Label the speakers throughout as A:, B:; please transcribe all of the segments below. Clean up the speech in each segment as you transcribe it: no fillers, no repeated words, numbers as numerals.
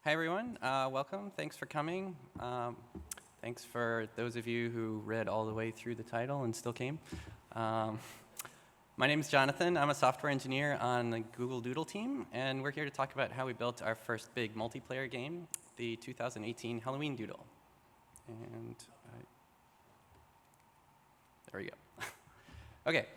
A: Hi, everyone. Welcome. Thanks for coming. Thanks for those of you who read all the way through the title and still came. My name is Jonathan. I'm a software engineer on the Google Doodle team, and we're here to talk about how we built our first big multiplayer game, the 2018 Halloween Doodle. And there we go. OK.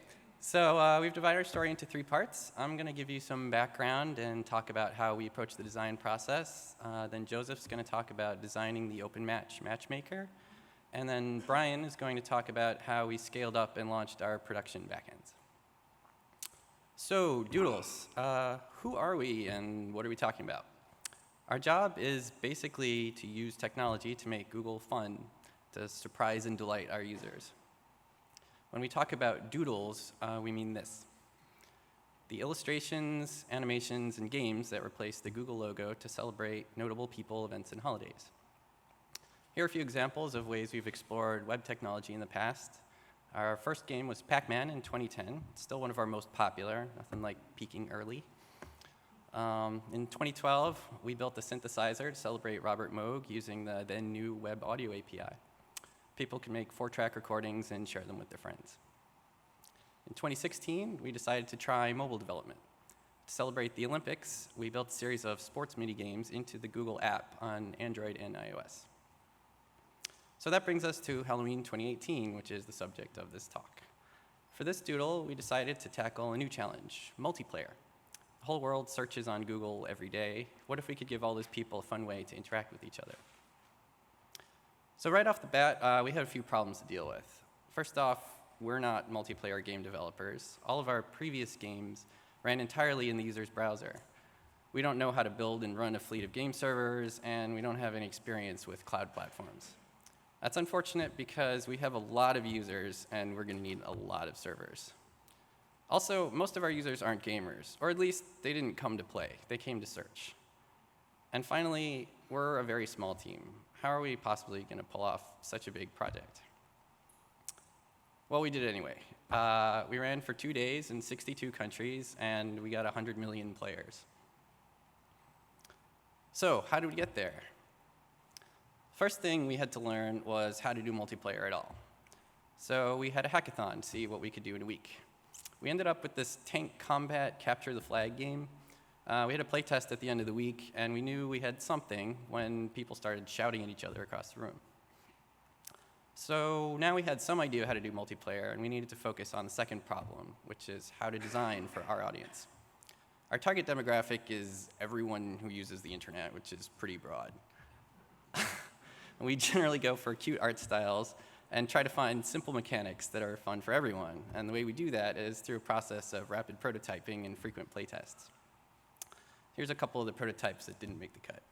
A: So we've divided our story into 3 parts. I'm going to give you some background and talk about how we approach the design process. Then Joseph's going to talk about designing the open matchmaker. And then Brian is going to talk about how we scaled up and launched our production backends. So Doodles, who are we and what are we talking about? Our job is basically to use technology to make Google fun, to surprise and delight our users. When we talk about doodles, we mean this: the illustrations, animations, and games that replace the Google logo to celebrate notable people, events, and holidays. Here are a few examples of ways we've explored web technology in the past. Our first game was Pac-Man in 2010. It's still one of our most popular, nothing like peaking early. In 2012, we built a synthesizer to celebrate Robert Moog using the then new Web Audio API. People can make 4-track recordings and share them with their friends. In 2016, we decided to try mobile development. To celebrate the Olympics, we built a series of sports mini-games into the Google app on Android and iOS. So that brings us to Halloween 2018, which is the subject of this talk. For this doodle, we decided to tackle a new challenge: multiplayer. The whole world searches on Google every day. What if we could give all those people a fun way to interact with each other? So right off the bat, we had a few problems to deal with. First off, we're not multiplayer game developers. All of our previous games ran entirely in the user's browser. We don't know how to build and run a fleet of game servers, and we don't have any experience with cloud platforms. That's unfortunate because we have a lot of users, and we're going to need a lot of servers. Also, most of our users aren't gamers, or at least they didn't come to play. They came to search. And finally, we're a very small team. How are we possibly going to pull off such a big project? Well, we did it anyway. We ran for 2 days in 62 countries, and we got 100 million players. So how did we get there? First thing we had to learn was how to do multiplayer at all. So we had a hackathon to see what we could do in a week. We ended up with this tank combat capture the flag game. We had a playtest at the end of the week, and we knew we had something when people started shouting at each other across the room. So now we had some idea how to do multiplayer, and we needed to focus on the second problem, which is how to design for our audience. Our target demographic is everyone who uses the internet, which is pretty broad. We generally go for cute art styles and try to find simple mechanics that are fun for everyone. And the way we do that is through a process of rapid prototyping and frequent playtests. Here's a couple of the prototypes that didn't make the cut.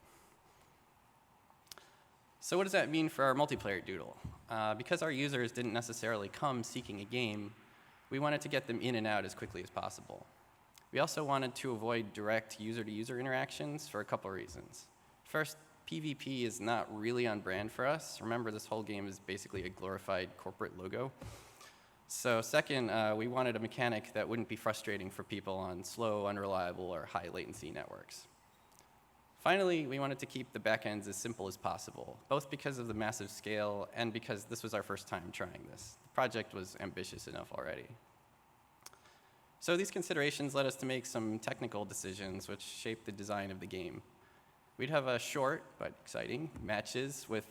A: So what does that mean for our multiplayer doodle? Because our users didn't necessarily come seeking a game, we wanted to get them in and out as quickly as possible. We also wanted to avoid direct user-to-user interactions for a couple reasons. First, PvP is not really on brand for us. Remember, this whole game is basically a glorified corporate logo. So second, we wanted a mechanic that wouldn't be frustrating for people on slow, unreliable, or high latency networks. Finally, we wanted to keep the backends as simple as possible, both because of the massive scale and because this was our first time trying this. The project was ambitious enough already. So these considerations led us to make some technical decisions which shaped the design of the game. We'd have a short but exciting matches with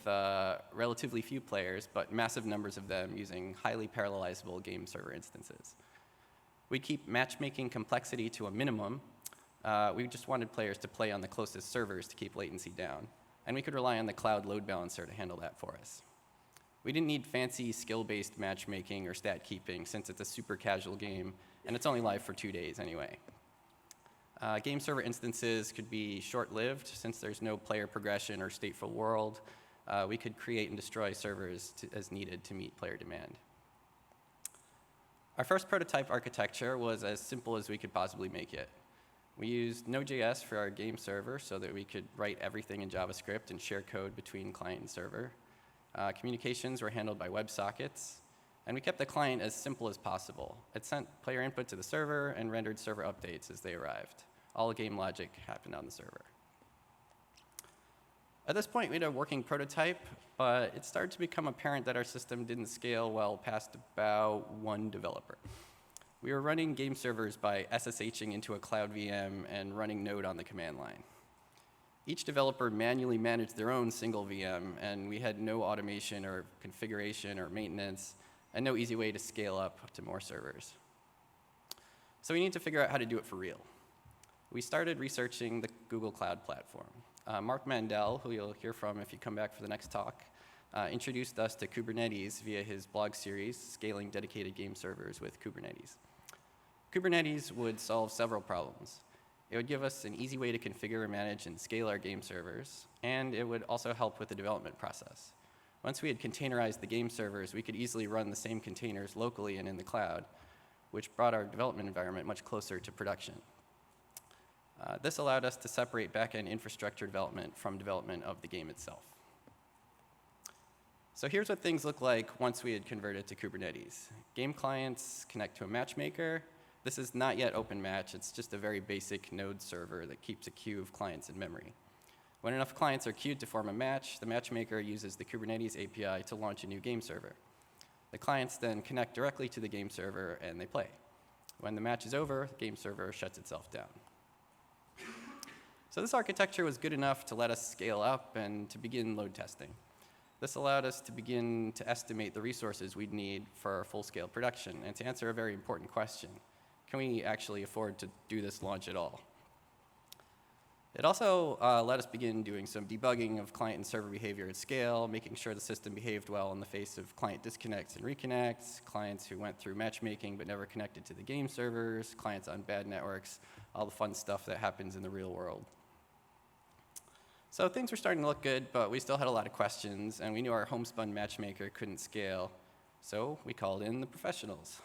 A: relatively few players, but massive numbers of them using highly parallelizable game server instances. We'd keep matchmaking complexity to a minimum. We just wanted players to play on the closest servers to keep latency down. And we could rely on the cloud load balancer to handle that for us. We didn't need fancy skill-based matchmaking or stat keeping, since it's a super casual game, and it's only live for 2 days anyway. Game server instances could be short-lived, since there's no player progression or stateful world. We could create and destroy servers as needed to meet player demand. Our first prototype architecture was as simple as we could possibly make it. We used Node.js for our game server so that we could write everything in JavaScript and share code between client and server. Communications were handled by WebSockets. And we kept the client as simple as possible. It sent player input to the server and rendered server updates as they arrived. All game logic happened on the server. At this point, we had a working prototype, but it started to become apparent that our system didn't scale well past about one developer. We were running game servers by SSHing into a cloud VM and running Node on the command line. Each developer manually managed their own single VM, and we had no automation or configuration or maintenance, and no easy way to scale up to more servers. So we need to figure out how to do it for real. We started researching the Google Cloud Platform. Mark Mandel, who you'll hear from if you come back for the next talk, introduced us to Kubernetes via his blog series, Scaling Dedicated Game Servers with Kubernetes. Kubernetes would solve several problems. It would give us an easy way to configure, manage, and scale our game servers, and it would also help with the development process. Once we had containerized the game servers, we could easily run the same containers locally and in the cloud, which brought our development environment much closer to production. This allowed us to separate backend infrastructure development from development of the game itself. So here's what things look like once we had converted to Kubernetes. Game clients connect to a matchmaker. This is not yet OpenMatch. It's just a very basic node server that keeps a queue of clients in memory. When enough clients are queued to form a match, the matchmaker uses the Kubernetes API to launch a new game server. The clients then connect directly to the game server and they play. When the match is over, the game server shuts itself down. So this architecture was good enough to let us scale up and to begin load testing. This allowed us to begin to estimate the resources we'd need for our full-scale production and to answer a very important question. Can we actually afford to do this launch at all? It also let us begin doing some debugging of client and server behavior at scale, making sure the system behaved well in the face of client disconnects and reconnects, clients who went through matchmaking but never connected to the game servers, clients on bad networks, all the fun stuff that happens in the real world. So things were starting to look good, but we still had a lot of questions, and we knew our homespun matchmaker couldn't scale, so we called in the professionals.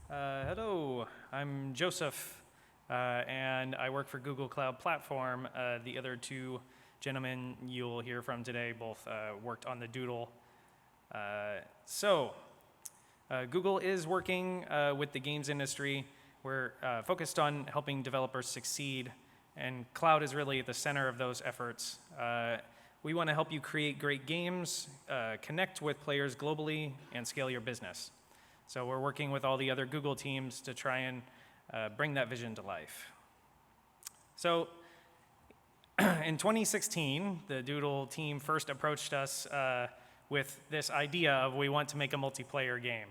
B: Hello, I'm Joseph, and I work for Google Cloud Platform. The other two gentlemen you'll hear from today both worked on the Doodle. Google is working with the games industry. We're focused on helping developers succeed, and cloud is really at the center of those efforts. We want to help you create great games, connect with players globally, and scale your business. So we're working with all the other Google teams to try and bring that vision to life. So in 2016, the Doodle team first approached us with this idea of we want to make a multiplayer game.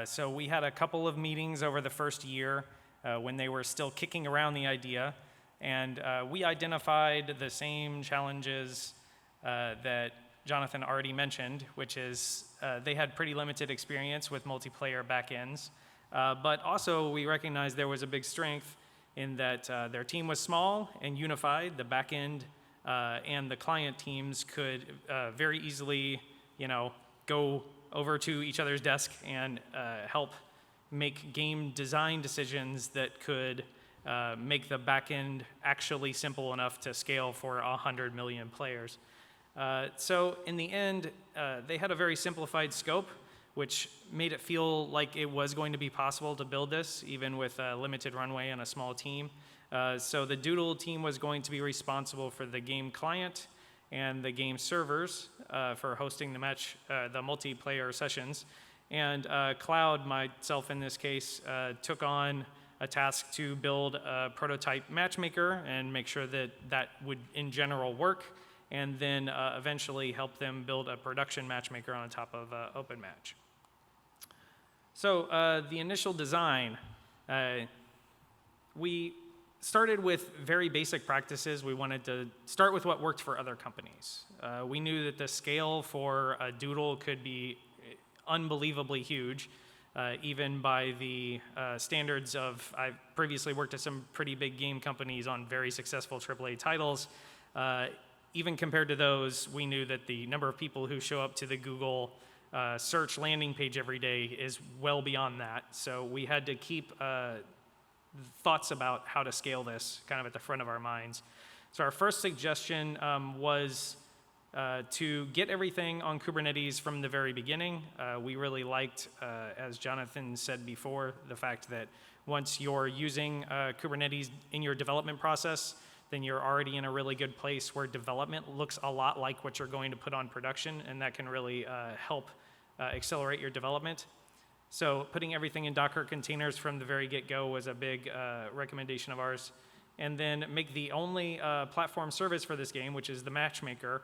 B: So we had a couple of meetings over the first year when they were still kicking around the idea, and we identified the same challenges that Jonathan already mentioned, which is they had pretty limited experience with multiplayer backends, but also we recognized there was a big strength in that their team was small and unified. The backend and the client teams could very easily, go over to each other's desk and help make game design decisions that could make the backend actually simple enough to scale for 100 million players. So in the end, they had a very simplified scope, which made it feel like it was going to be possible to build this, even with a limited runway and a small team. So the Doodle team was going to be responsible for the game client and the game servers for hosting the multiplayer sessions. And Cloud, myself in this case, took on a task to build a prototype matchmaker and make sure that that would, in general, work, and then eventually help them build a production matchmaker on top of OpenMatch. So the initial design, we started with very basic practices. We wanted to start with what worked for other companies. We knew that the scale for a Doodle could be unbelievably huge, even by the standards of, I've previously worked at some pretty big game companies on very successful AAA titles. Even compared to those, we knew that the number of people who show up to the Google search landing page every day is well beyond that. So we had to keep thoughts about how to scale this kind of at the front of our minds. So our first suggestion was to get everything on Kubernetes from the very beginning. We really liked, as Jonathan said before, the fact that once you're using Kubernetes in your development process, then you're already in a really good place where development looks a lot like what you're going to put on production, and that can really help accelerate your development. So putting everything in Docker containers from the very get-go was a big recommendation of ours. And then make the only platform service for this game, which is the matchmaker,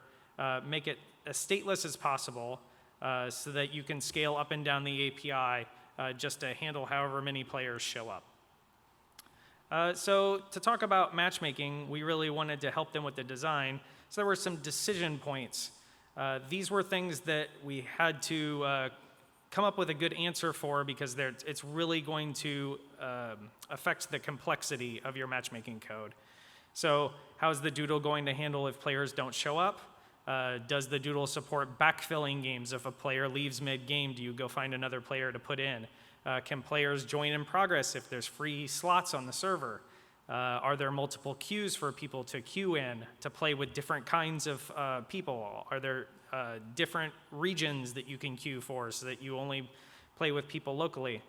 B: make it as stateless as possible so that you can scale up and down the API just to handle however many players show up. So to talk about matchmaking, we really wanted to help them with the design. So there were some decision points. These were things that we had to come up with a good answer for because it's really going to affect the complexity of your matchmaking code. So how's the Doodle going to handle if players don't show up? Does the Doodle support backfilling games? If a player leaves mid-game, do you go find another player to put in? Can players join in progress if there's free slots on the server? Are there multiple queues for people to queue in to play with different kinds of people? Are there different regions that you can queue for so that you only play with people locally?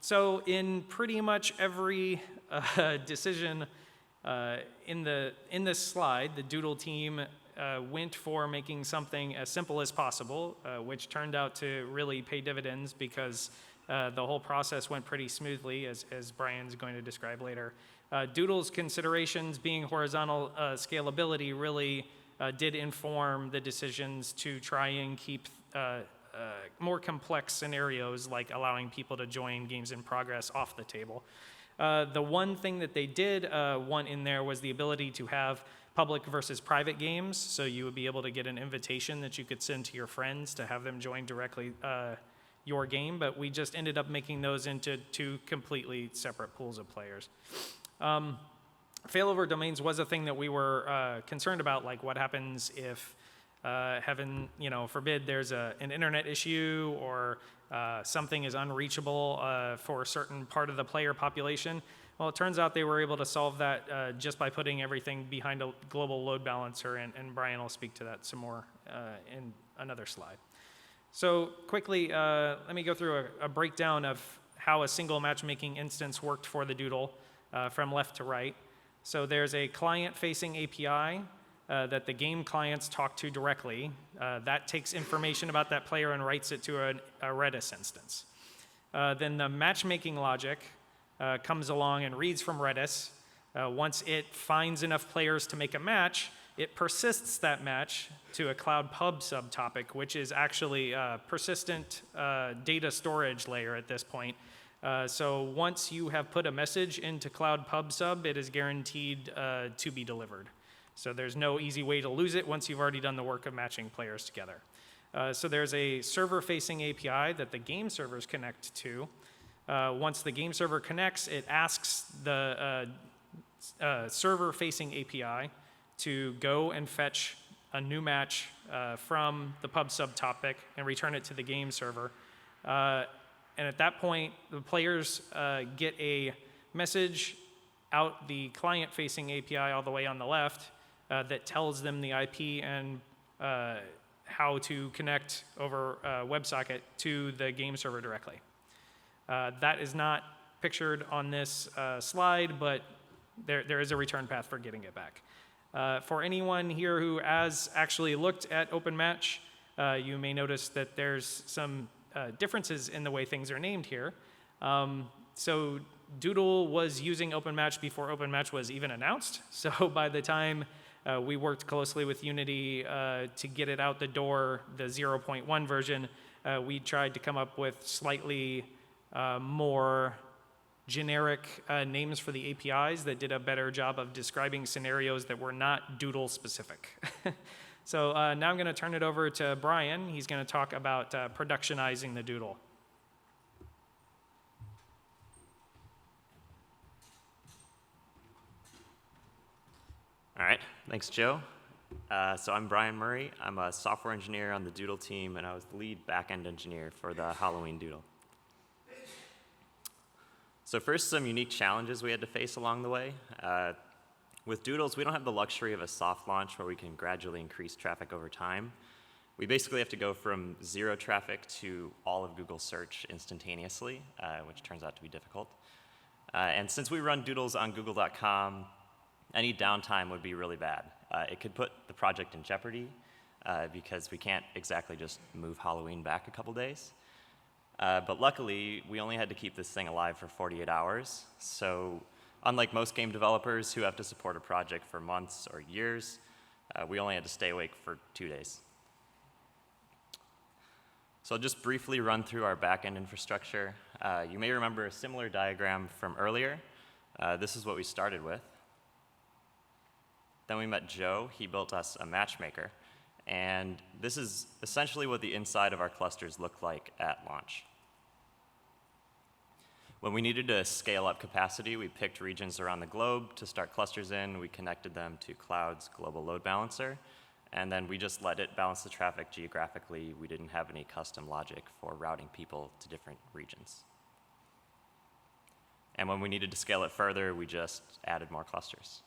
B: So in pretty much every decision in this slide, the Doodle team went for making something as simple as possible, which turned out to really pay dividends because the whole process went pretty smoothly, as Brian's going to describe later. Doodle's considerations being horizontal scalability really did inform the decisions to try and keep more complex scenarios like allowing people to join games in progress off the table. The one thing that they did want in there was the ability to have public versus private games, so you would be able to get an invitation that you could send to your friends to have them join directly your game, but we just ended up making those into two completely separate pools of players. Failover domains was a thing that we were concerned about, like what happens if, heaven forbid, there's an internet issue or something is unreachable for a certain part of the player population. Well, it turns out they were able to solve that just by putting everything behind a global load balancer, and Brian will speak to that some more in another slide. So quickly, let me go through a breakdown of how a single matchmaking instance worked for the Doodle from left to right. So there's a client-facing API that the game clients talk to directly. That takes information about that player and writes it to a Redis instance. Then the matchmaking logic comes along and reads from Redis. Once it finds enough players to make a match, it persists that match to a Cloud Pub subtopic, which is actually a persistent data storage layer at this point. So once you have put a message into Cloud Pub sub, it is guaranteed to be delivered. So there's no easy way to lose it once you've already done the work of matching players together. So there's a server-facing API that the game servers connect to. Once the game server connects, it asks the server-facing API to go and fetch a new match from the pub subtopic and return it to the game server. And at that point, the players get a message out the client-facing API all the way on the left that tells them the IP and how to connect over WebSocket to the game server directly. That is not pictured on this slide, but there is a return path for getting it back. For anyone here who has actually looked at OpenMatch, you may notice that there's some differences in the way things are named here. So Doodle was using OpenMatch before OpenMatch was even announced. So by the time we worked closely with Unity to get it out the door, the 0.1 version, we tried to come up with slightly more generic names for the APIs that did a better job of describing scenarios that were not Doodle specific. So now I'm going to turn it over to Brian. He's going to talk about productionizing the Doodle.
C: All right, thanks, Joe. So I'm Brian Murray. I'm a software engineer on the Doodle team, and I was the lead backend engineer for the Halloween Doodle. So first, some unique challenges we had to face along the way. With Doodles, we don't have the luxury of a soft launch where we can gradually increase traffic over time. We basically have to go from 0 traffic to all of Google search instantaneously, which turns out to be difficult. And since we run Doodles on Google.com, any downtime would be really bad. It could put the project in jeopardy because we can't exactly just move Halloween back a couple days. But luckily, we only had to keep this thing alive for 48 hours. So unlike most game developers who have to support a project for months or years, we only had to stay awake for 2 days. So I'll just briefly run through our backend infrastructure. You may remember a similar diagram from earlier. This is what we started with. Then we met Joe. He built us a matchmaker. And this is essentially what the inside of our clusters looked like at launch. When we needed to scale up capacity, we picked regions around the globe to start clusters in. We connected them to Cloud's global load balancer. And then we just let it balance the traffic geographically. We didn't have any custom logic for routing people to different regions. And when we needed to scale it further, we just added more clusters.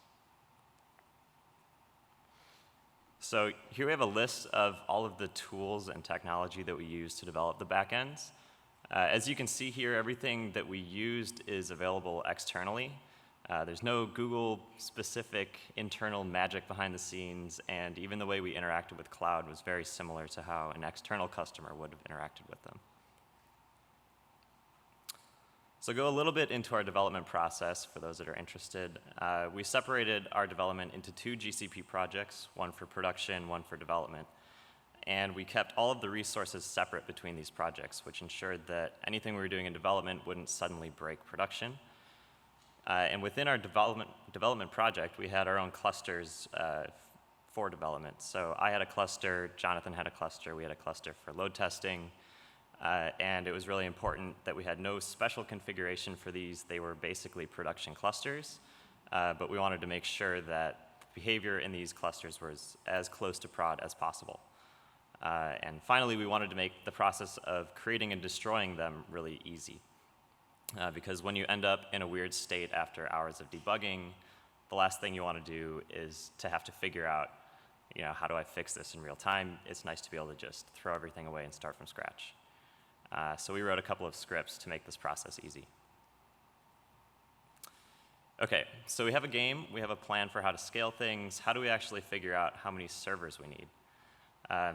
C: So here we have a list of all of the tools and technology that we use to develop the backends. As you can see here, everything that we used is available externally. There's no Google-specific internal magic behind the scenes, and even the way we interacted with Cloud was very similar to how an external customer would have interacted with them. So go a little bit into our development process for those that are interested. We separated our development into 2 GCP projects, one for production, one for development. And we kept all of the resources separate between these projects, which ensured that anything we were doing in development wouldn't suddenly break production. And within our development project, we had our own clusters for development. So I had a cluster, Jonathan had a cluster, we had a cluster for load testing. And it was really important that we had no special configuration for these. They were basically production clusters, but we wanted to make sure that behavior in these clusters was as close to prod as possible. And finally, we wanted to make the process of creating and destroying them really easy. Because when you end up in a weird state after hours of debugging, the last thing you want to do is to have to figure out, how do I fix this in real time? It's nice to be able to just throw everything away and start from scratch. So we wrote a couple of scripts to make this process easy. Okay, so we have a game, we have a plan for how to scale things. How do we actually figure out how many servers we need?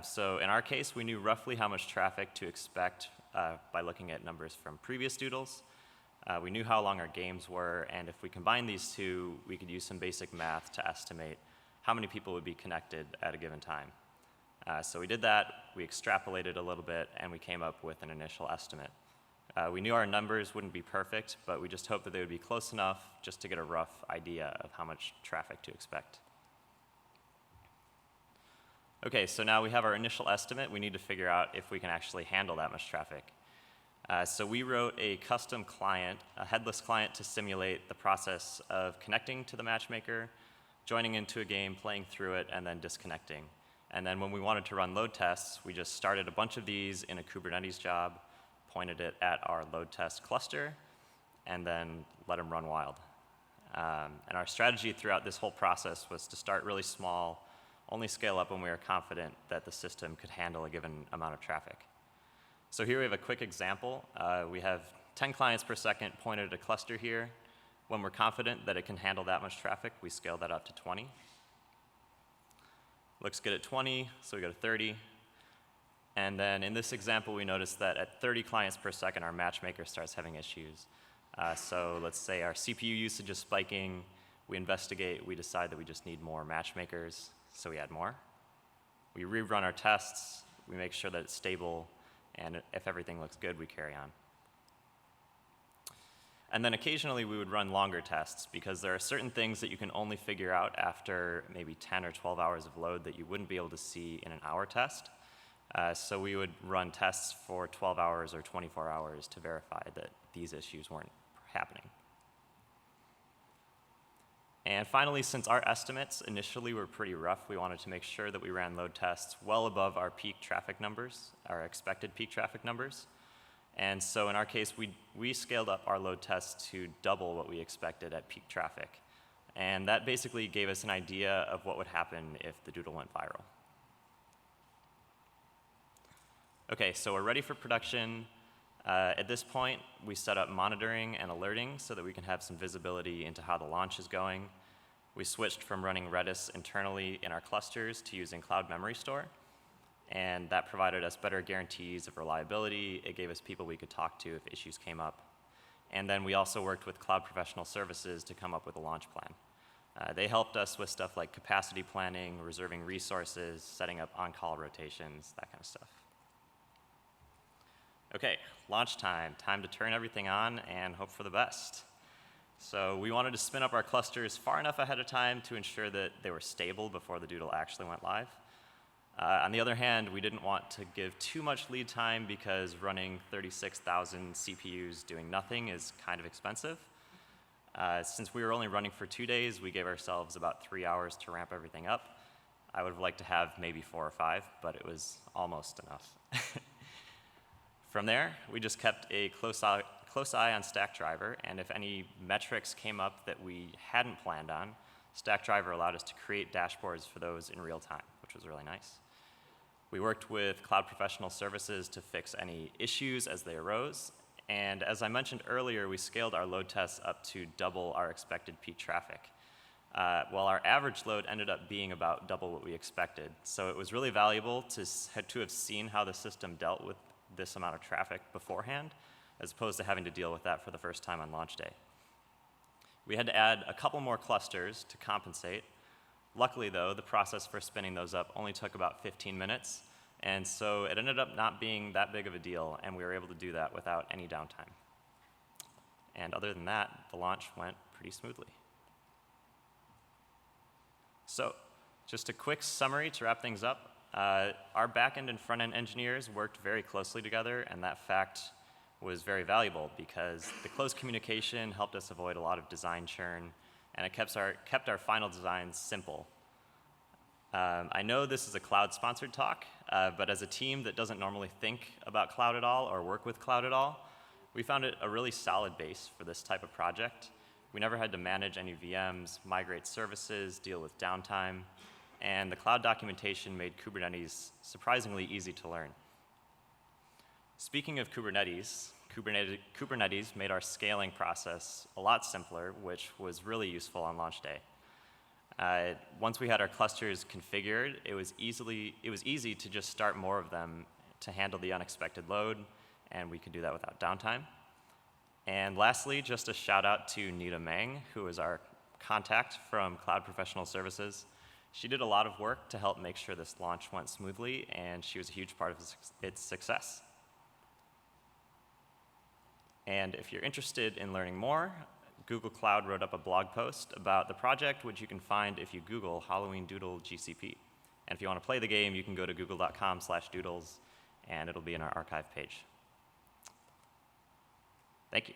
C: So in our case, we knew roughly how much traffic to expect by looking at numbers from previous Doodles. We knew how long our games were, and if we combined these two, we could use some basic math to estimate how many people would be connected at a given time. So we did that, we extrapolated a little bit, and we came up with an initial estimate. We knew our numbers wouldn't be perfect, but we just hoped that they would be close enough just to get a rough idea of how much traffic to expect. Okay, so now we have our initial estimate. We need to figure out if we can actually handle that much traffic. So we wrote a custom client, a headless client, to simulate the process of connecting to the matchmaker, joining into a game, playing through it, and then disconnecting. And then when we wanted to run load tests, we just started a bunch of these in a Kubernetes job, pointed it at our load test cluster, and then let them run wild. And our strategy throughout this whole process was to start really small, only scale up when we were confident that the system could handle a given amount of traffic. So here we have a quick example. We have 10 clients per second pointed at a cluster here. When we're confident that it can handle that much traffic, we scale that up to 20. Looks good at 20, so we go to 30. And then in this example, we notice that at 30 clients per second, our matchmaker starts having issues. So let's say our CPU usage is spiking. We investigate. We decide that we just need more matchmakers, so we add more. We rerun our tests. We make sure that it's stable. And if everything looks good, we carry on. And then occasionally we would run longer tests because there are certain things that you can only figure out after maybe 10 or 12 hours of load that you wouldn't be able to see in an hour test. So we would run tests for 12 hours or 24 hours to verify that these issues weren't happening. And finally, since our estimates initially were pretty rough, we wanted to make sure that we ran load tests well above our peak traffic numbers, our expected peak traffic numbers. And so in our case, we scaled up our load tests to double what we expected at peak traffic. and that basically gave us an idea of what would happen if the Doodle went viral. Okay, so we're ready for production. At this point, we set up monitoring and alerting so that we can have some visibility into how the launch is going. We switched from running Redis internally in our clusters to using Cloud Memory Store, and that provided us better guarantees of reliability. It gave us people we could talk to if issues came up. And then we also worked with Cloud Professional Services to come up with a launch plan. They helped us with stuff like capacity planning, reserving resources, setting up on-call rotations, that kind of stuff. Okay, launch time. Time to turn everything on and hope for the best. So we wanted to spin up our clusters far enough ahead of time to ensure that they were stable before the Doodle actually went live. On the other hand, we didn't want to give too much lead time because running 36,000 CPUs doing nothing is kind of expensive. Since we were only running for 2 days, we gave ourselves about 3 hours to ramp everything up. I would have liked to have maybe 4 or 5, but it was almost enough. From there, we just kept a close eye on Stackdriver, and if any metrics came up that we hadn't planned on, Stackdriver allowed us to create dashboards for those in real time, which was really nice. We worked with Cloud Professional Services to fix any issues as they arose, and as I mentioned earlier, we scaled our load tests up to double our expected peak traffic. While our average load ended up being about double what we expected, so it was really valuable to have seen how the system dealt with this amount of traffic beforehand, as opposed to having to deal with that for the first time on launch day. We had to add a couple more clusters to compensate. Luckily, though, the process for spinning those up only took about 15 minutes, and so it ended up not being that big of a deal, and we were able to do that without any downtime. And other than that, the launch went pretty smoothly. So, just a quick summary to wrap things up. Our backend and front-end engineers worked very closely together, and that fact was very valuable because the close communication helped us avoid a lot of design churn, and it kept our final designs simple. I know this is a cloud-sponsored talk, but as a team that doesn't normally think about cloud at all or work with cloud at all, we found it a really solid base for this type of project. We never had to manage any VMs, migrate services, deal with downtime, and the cloud documentation made Kubernetes surprisingly easy to learn. Speaking of Kubernetes made our scaling process a lot simpler, which was really useful on launch day. Once we had our clusters configured, it was easy to just start more of them to handle the unexpected load, and we could do that without downtime. And lastly, just a shout out to Nita Meng, who is our contact from Cloud Professional Services. She did a lot of work to help make sure this launch went smoothly, and she was a huge part of its success. And if you're interested in learning more, Google Cloud wrote up a blog post about the project, which you can find if you Google Halloween Doodle GCP. And if you want to play the game, you can go to google.com/doodles, and it'll be in our archive page. Thank you.